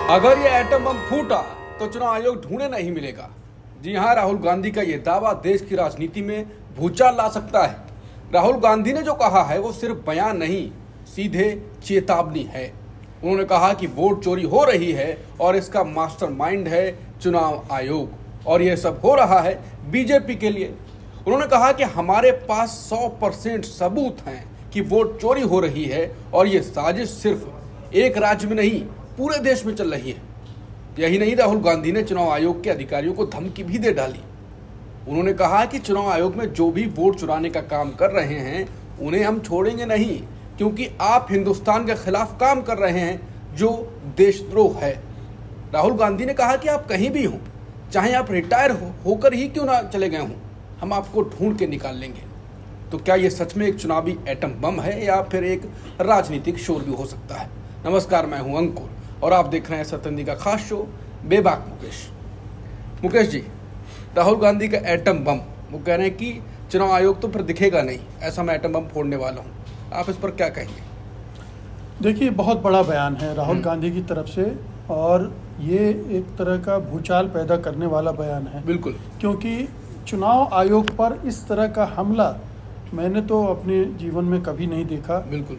अगर ये atom bomb फूटा तो चुनाव आयोग ढूंढे नहीं मिलेगा। जी हां, राहुल गांधी का ये दावा देश की राजनीति में भूचाल ला सकता है। राहुल गांधी ने जो कहा है वो सिर्फ बयान नहीं, सीधे चेतावनी है। उन्होंने कहा कि वोट चोरी हो रही है और इसका मास्टरमाइंड है चुनाव आयोग और ये सब हो रहा है बीजेपी के लिए। उन्होंने कहा कि हमारे पास 100% सबूत हैं कि वोट चोरी हो रही है और ये साजिश सिर्फ एक राज्य में नहीं पूरे देश में चल रही है। यही नहीं, राहुल गांधी ने चुनाव आयोग के अधिकारियों को धमकी भी दे डाली। उन्होंने कहा कि चुनाव आयोग में जो भी वोट चुराने का काम कर रहे हैं उन्हें हम छोड़ेंगे नहीं, क्योंकि आप हिंदुस्तान के खिलाफ काम कर रहे हैं जो देशद्रोह है। राहुल गांधी ने कहा कि आप कहीं भी हों, चाहे आप रिटायर होकर ही क्यों ना चले गए हों, हम आपको ढूंढ के निकाल लेंगे। तो क्या ये सच में एक चुनावी एटम बम है या फिर एक राजनीतिक शोर भी हो सकता है? नमस्कार, मैं हूं अंकुर और आप देख रहे हैं सत्येंद्र का खास शो बेबाक मुकेश। मुकेश जी, राहुल गांधी का एटम बम, वो कह रहे हैं कि चुनाव आयोग तो फिर दिखेगा नहीं, ऐसा मैं एटम बम फोड़ने वाला हूं। आप इस पर क्या कहेंगे? देखिए, बहुत बड़ा बयान है राहुल गांधी की तरफ से और ये एक तरह का भूचाल पैदा करने वाला बयान है। बिल्कुल, क्योंकि चुनाव आयोग पर इस तरह का हमला मैंने तो अपने जीवन में कभी नहीं देखा। बिल्कुल,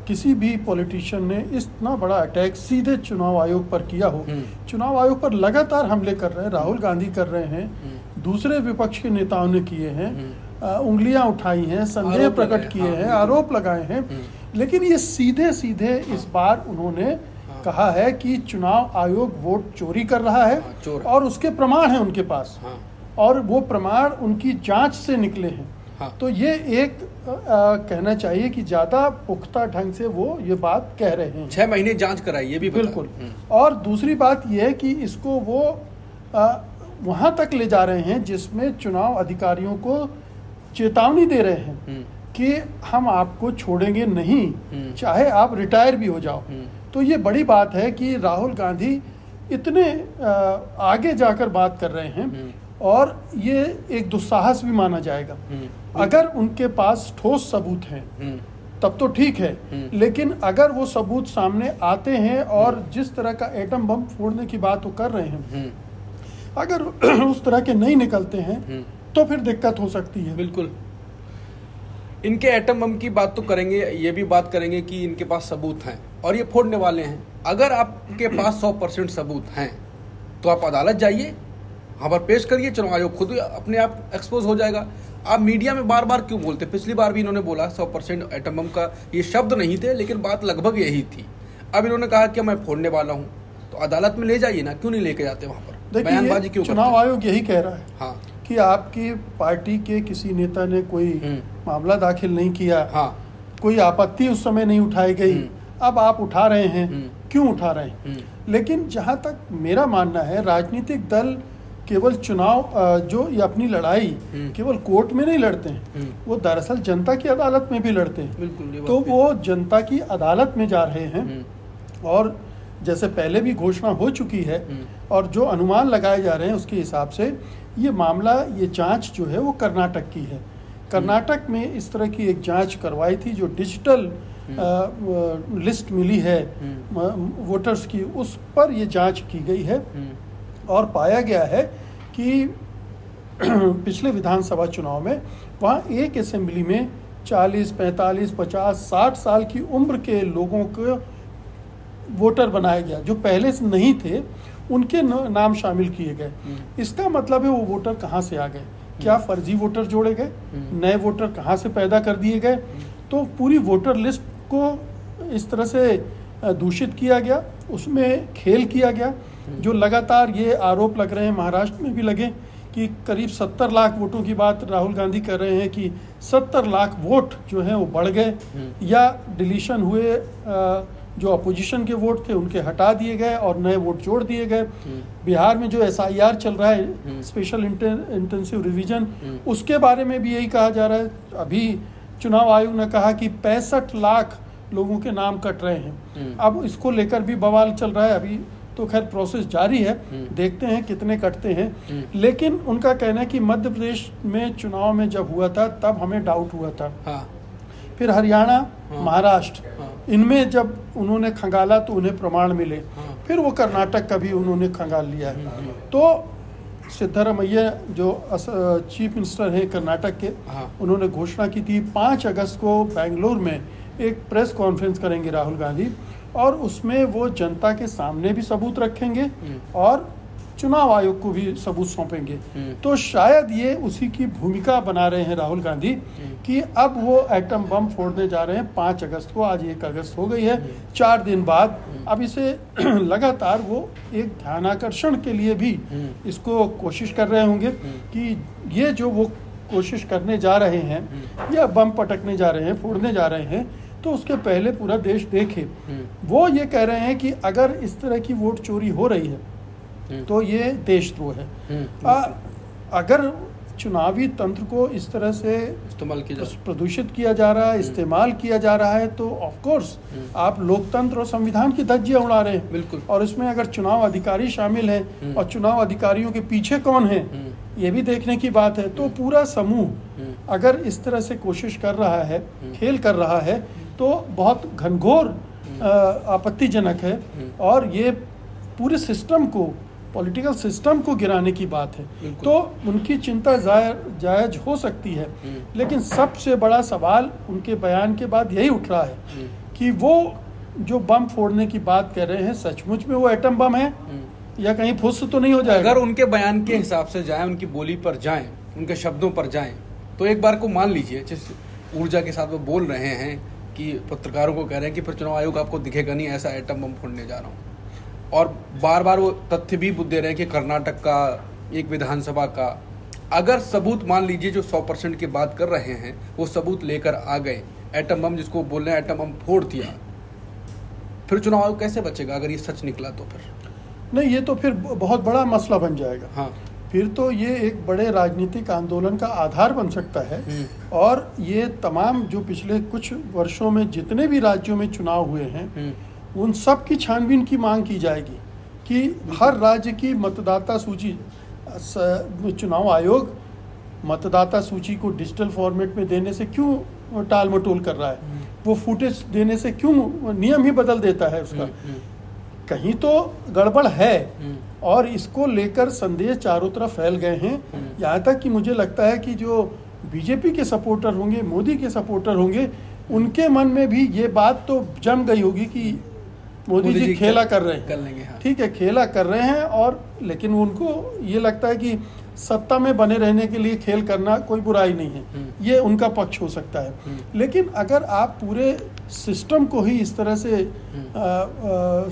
किसी भी पॉलिटिशियन ने इतना बड़ा अटैक सीधे चुनाव आयोग पर किया हो। चुनाव आयोग पर लगातार हमले कर रहे हैं, राहुल गांधी कर रहे हैं, दूसरे विपक्ष के नेताओं ने किए हैं, उंगलियां उठाई हैं, संदेह प्रकट किए हैं, आरोप लगाए हैं, लेकिन ये सीधे सीधे इस बार उन्होंने कहा है कि चुनाव आयोग वोट चोरी कर रहा है और उसके प्रमाण हैं उनके पास और वो प्रमाण उनकी जांच से निकले हैं। तो ये एक कहना चाहिए कि ज़्यादा पुख्ता ढंग से वो ये बात कह रहे हैं। 6 महीने जांच कराई, ये भी बिल्कुल। और दूसरी बात ये है कि इसको वो वहाँ तक ले जा रहे हैं जिसमें चुनाव अधिकारियों को चेतावनी दे रहे हैं कि हम आपको छोड़ेंगे नहीं, चाहे आप रिटायर भी हो जाओ। तो ये बड़ी बात है कि राहुल गांधी इतने आगे जाकर बात कर रहे हैं और ये एक दुस्साहस भी माना जाएगा। अगर उनके पास ठोस सबूत हैं तब तो ठीक है, लेकिन अगर वो सबूत सामने आते हैं और जिस तरह का एटम बम फोड़ने की बात वो कर रहे हैं, अगर उस तरह के नहीं निकलते हैं तो फिर दिक्कत हो सकती है। बिल्कुल, इनके एटम बम की बात तो करेंगे, ये भी बात करेंगे कि इनके पास सबूत हैं और ये फोड़ने वाले हैं। अगर आपके पास 100% सबूत हैं तो आप अदालत जाइए, वहाँ पर पेश करिए, चुनाव आयोग खुद अपने आप एक्सपोज हो जाएगा। आप मीडिया में बार बार क्यों बोलते? पिछली बार भी इन्होंने बोला 100% एटम बम का ये शब्द नहीं थे, लेकिन बात लगभग यही थी। अब इन्होंने कहा कि मैं फोड़ने वाला हूँ, तो अदालत में ले जाइए ना, क्यों नहीं लेके जाते वहाँ पर? बयानबाजी क्यों? चुनाव आयोग यही कह रहा है हाँ, कि आपकी पार्टी के किसी नेता ने कोई मामला दाखिल नहीं किया, कोई आपत्ति उस समय नहीं उठाई गई, अब आप उठा रहे हैं, क्यों उठा रहे हैं? लेकिन जहाँ तक मेरा मानना है, राजनीतिक दल केवल चुनाव जो ये अपनी लड़ाई केवल कोर्ट में नहीं लड़ते हैं, वो दरअसल जनता की अदालत में भी लड़ते हैं। बिल्कुल, तो वो जनता की अदालत में जा रहे हैं और जैसे पहले भी घोषणा हो चुकी है और जो अनुमान लगाए जा रहे हैं उसके हिसाब से ये मामला, ये जांच जो है वो कर्नाटक की है। कर्नाटक में इस तरह की एक जांच करवाई थी, जो डिजिटल लिस्ट मिली है वोटर्स की, उस पर ये जांच की गई है और पाया गया है कि पिछले विधानसभा चुनाव में वहाँ एक असेंबली में 40, 45, 50, 60 साल की उम्र के लोगों को वोटर बनाया गया, जो पहले से नहीं थे, उनके नाम शामिल किए गए। इसका मतलब है वो वोटर कहाँ से आ गए? क्या फर्जी वोटर जोड़े गए? नए वोटर कहाँ से पैदा कर दिए गए? तो पूरी वोटर लिस्ट को इस तरह से दूषित किया गया, उसमें खेल किया गया। जो लगातार ये आरोप लग रहे हैं, महाराष्ट्र में भी लगे, कि करीब 70 लाख वोटों की बात राहुल गांधी कर रहे हैं कि 70 लाख वोट जो हैं वो बढ़ गए या डिलीशन हुए, जो अपोजिशन के वोट थे उनके हटा दिए गए और नए वोट जोड़ दिए गए। बिहार में जो SIR चल रहा है, स्पेशल इंटेंसिव रिवीजन, उसके बारे में भी यही कहा जा रहा है। अभी चुनाव आयोग ने कहा कि 65 लाख लोगों के नाम कट रहे हैं। अब इसको लेकर भी बवाल चल रहा है। अभी तो खैर प्रोसेस जारी है, देखते हैं कितने कटते हैं। लेकिन उनका कहना है कि मध्य प्रदेश में चुनाव में जब हुआ था तब हमें डाउट हुआ था। फिर हरियाणा, महाराष्ट्र, इनमें जब उन्होंने खंगाला तो उन्हें प्रमाण मिले। फिर वो कर्नाटक का भी उन्होंने खंगाल लिया है। तो सिद्धरामैया जो चीफ मिनिस्टर हैं कर्नाटक के, उन्होंने घोषणा की थी 5 अगस्त को बेंगलुरु में एक प्रेस कॉन्फ्रेंस करेंगे राहुल गांधी, और उसमें वो जनता के सामने भी सबूत रखेंगे और चुनाव आयोग को भी सबूत सौंपेंगे। तो शायद ये उसी की भूमिका बना रहे हैं राहुल गांधी कि अब वो एटम बम फोड़ने जा रहे हैं 5 अगस्त को। आज 1 अगस्त हो गई है, 4 दिन बाद। अब इसे लगातार वो एक ध्यानाकर्षण के लिए भी इसको कोशिश कर रहे होंगे कि ये जो वो कोशिश करने जा रहे हैं या बम पटकने जा रहे हैं, फोड़ने जा रहे हैं, तो उसके पहले पूरा देश देखे। वो ये कह रहे हैं कि अगर इस तरह की वोट चोरी हो रही है तो ये देशद्रोह है। अगर चुनावी तंत्र को इस तरह से प्रदूषित किया जा रहा है, इस्तेमाल किया जा रहा है, तो ऑफ कोर्स आप लोकतंत्र और संविधान की धज्जियां उड़ा रहे हैं। बिल्कुल। और इसमें अगर चुनाव अधिकारी शामिल हैं और चुनाव अधिकारियों के पीछे कौन है, ये भी देखने की बात है। तो पूरा समूह अगर इस तरह से कोशिश कर रहा है, खेल कर रहा है, तो बहुत घनघोर आपत्तिजनक है और ये पूरे सिस्टम को, पॉलिटिकल सिस्टम को गिराने की बात है। तो उनकी चिंता जायज हो सकती है, लेकिन सबसे बड़ा सवाल उनके बयान के बाद यही उठ रहा है कि वो जो बम फोड़ने की बात कर रहे हैं, सचमुच में वो एटम बम है या कहीं फुस तो नहीं हो जाएगा। अगर उनके बयान के हिसाब से जाएं, उनकी बोली पर जाएं, उनके शब्दों पर जाएं, तो एक बार को मान लीजिए जिस ऊर्जा के साथ वो बोल रहे हैं कि पत्रकारों को कह रहे हैं कि फिर चुनाव आयोग आपको दिखेगा नहीं, ऐसा एटम बम फोड़ने जा रहा हूँ, और बार बार वो तथ्य भी दे रहे हैं कि कर्नाटक का एक विधानसभा का, अगर सबूत मान लीजिए जो 100% की बात कर रहे हैं वो सबूत लेकर आ गए, एटम बम जिसको बोल रहे हैं एटम बम फोड़ दिया, फिर चुनाव आयोग कैसे बचेगा अगर ये सच निकला तो? फिर नहीं, ये तो फिर बहुत बड़ा मसला बन जाएगा। हाँ, फिर तो ये एक बड़े राजनीतिक आंदोलन का आधार बन सकता है। और ये तमाम जो पिछले कुछ वर्षों में जितने भी राज्यों में चुनाव हुए हैं, उन सब की छानबीन की मांग की जाएगी कि हर राज्य की मतदाता सूची, चुनाव आयोग मतदाता सूची को डिजिटल फॉर्मेट में देने से क्यों टाल मटोल कर रहा है, वो फुटेज देने से क्यों नियम ही बदल देता है उसका। कहीं तो गड़बड़ है और इसको लेकर संदेश चारों तरफ फैल गए हैं। यहाँ तक कि मुझे लगता है कि जो बीजेपी के सपोर्टर होंगे, मोदी के सपोर्टर होंगे, उनके मन में भी ये बात तो जम गई होगी कि मोदी जी खेला कर रहे हैं, कर लेंगे। हाँ। ठीक है, खेला कर रहे हैं, और लेकिन उनको ये लगता है कि सत्ता में बने रहने के लिए खेल करना कोई बुराई नहीं है, ये उनका पक्ष हो सकता है। लेकिन अगर आप पूरे सिस्टम को ही इस तरह से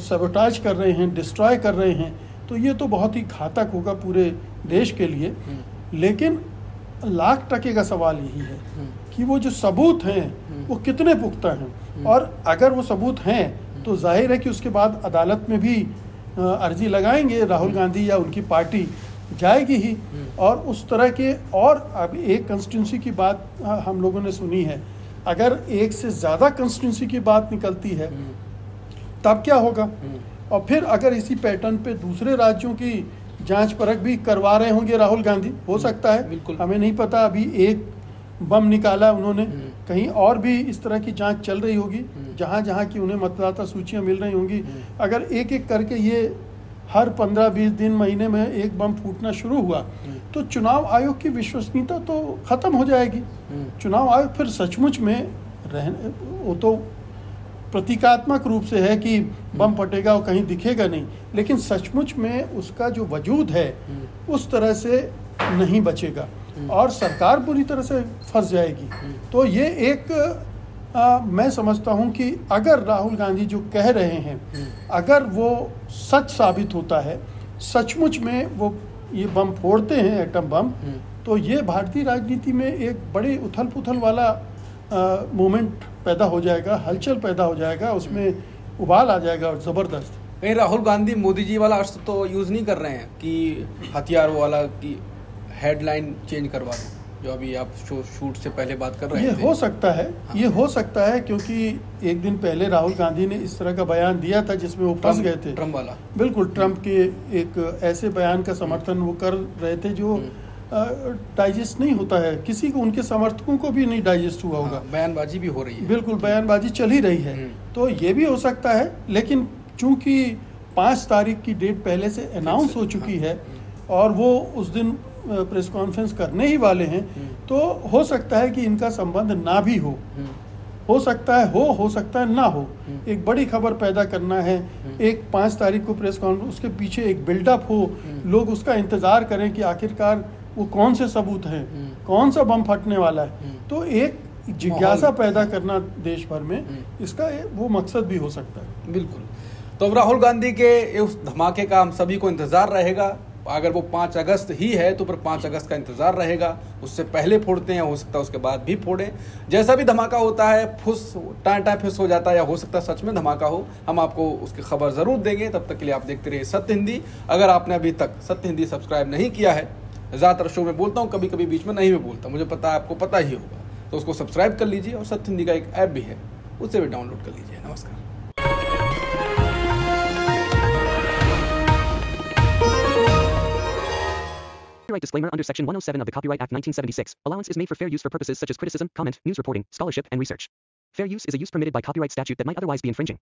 सबोटाज कर रहे हैं, डिस्ट्रॉय कर रहे हैं, तो ये तो बहुत ही घातक होगा पूरे देश के लिए। लेकिन लाख टके का सवाल यही है कि वो जो सबूत हैं वो कितने पुख्ता हैं, और अगर वो सबूत हैं तो जाहिर है कि उसके बाद अदालत में भी अर्जी लगाएंगे राहुल गांधी या उनकी पार्टी जाएगी ही। और उस तरह के, और अब एक कंस्टिट्यूंसी की बात हम लोगों ने सुनी है, अगर एक से ज़्यादा कंस्टिट्यूंसी की बात निकलती है तब क्या होगा। और फिर अगर इसी पैटर्न पे दूसरे राज्यों की जांच परख भी करवा रहे होंगे राहुल गांधी, हो सकता है, हमें नहीं पता। अभी एक बम निकाला उन्होंने, कहीं और भी इस तरह की जांच चल रही होगी, जहां जहां की उन्हें मतदाता सूचियां मिल रही होंगी। अगर एक एक करके ये हर 15-20 दिन, महीने में एक बम फूटना शुरू हुआ, तो चुनाव आयोग की विश्वसनीयता तो खत्म हो जाएगी। चुनाव आयोग फिर सचमुच में वो तो प्रतीकात्मक रूप से है कि बम फटेगा और कहीं दिखेगा नहीं, लेकिन सचमुच में उसका जो वजूद है उस तरह से नहीं बचेगा और सरकार पूरी तरह से फंस जाएगी। तो ये एक मैं समझता हूँ कि अगर राहुल गांधी जो कह रहे हैं, अगर वो सच साबित होता है, सचमुच में वो ये बम फोड़ते हैं, एटम बम, तो ये भारतीय राजनीति में एक बड़ी उथल पुथल वाला मोमेंट पैदा हो जाएगा, हलचल पैदा हो जाएगा, उसमें उबाल आ जाएगा ज़बरदस्त। कहीं राहुल गांधी मोदी जी वाला अर्थ तो यूज़ नहीं कर रहे हैं कि हथियार वाला की हेडलाइन चेंज करवा दो, जो अभी आप शूट से पहले बात कर रहे थे? ये हो सकता है। हाँ। ये हो सकता है क्योंकि एक दिन पहले राहुल गांधी ने इस तरह का बयान दिया था जिसमें वो फंस गए थे। ट्रम्प वाला, बिल्कुल, ट्रम्प के एक ऐसे बयान का समर्थन वो कर रहे थे जो डाइजेस्ट नहीं होता है किसी को, उनके समर्थकों को भी नहीं डाइजेस्ट हुआ होगा। बयानबाजी भी हो रही है, बिल्कुल, बयानबाजी चल ही रही है। तो ये भी हो सकता है, लेकिन चूंकि 5 तारीख की डेट पहले से अनाउंस हो चुकी है और वो उस दिन प्रेस कॉन्फ्रेंस करने ही वाले हैं, तो हो सकता है कि इनका संबंध ना भी हो सकता है हो सकता है ना हो। एक बड़ी खबर पैदा करना है, एक 5 तारीख को प्रेस कॉन्फ्रेंस, उसके पीछे एक बिल्डअप हो, लोग उसका इंतज़ार करें कि आखिरकार वो कौन से सबूत हैं, कौन सा बम फटने वाला है, तो एक जिज्ञासा पैदा करना देश भर में, इसका वो मकसद भी हो सकता है। बिल्कुल। तो अब राहुल गांधी के उस धमाके का हम सभी को इंतजार रहेगा। अगर वो 5 अगस्त ही है तो फिर 5 अगस्त का इंतजार रहेगा। उससे पहले फोड़ते हैं, हो सकता है उसके बाद भी फोड़ें। जैसा भी धमाका होता है, फुस टाँ फुस हो जाता है या हो सकता है सच में धमाका हो, हम आपको उसकी खबर ज़रूर देंगे। तब तक के लिए आप देखते रहिए सत्य हिंदी। अगर आपने अभी तक सत्य हिंदी सब्सक्राइब नहीं किया है, ज़्यादातर शो में बोलता हूँ, कभी कभी बीच में नहीं भी बोलता, मुझे पता है आपको पता ही होगा, तो उसको सब्सक्राइब कर लीजिए। और सत्य हिंदी का एक ऐप भी है, उसे भी डाउनलोड कर लीजिए। नमस्कार। Copyright disclaimer under Section 107 of the Copyright Act 1976. Allowance is made for fair use for purposes such as criticism, comment, news reporting, scholarship, and research. Fair use is a use permitted by copyright statute that might otherwise be infringing.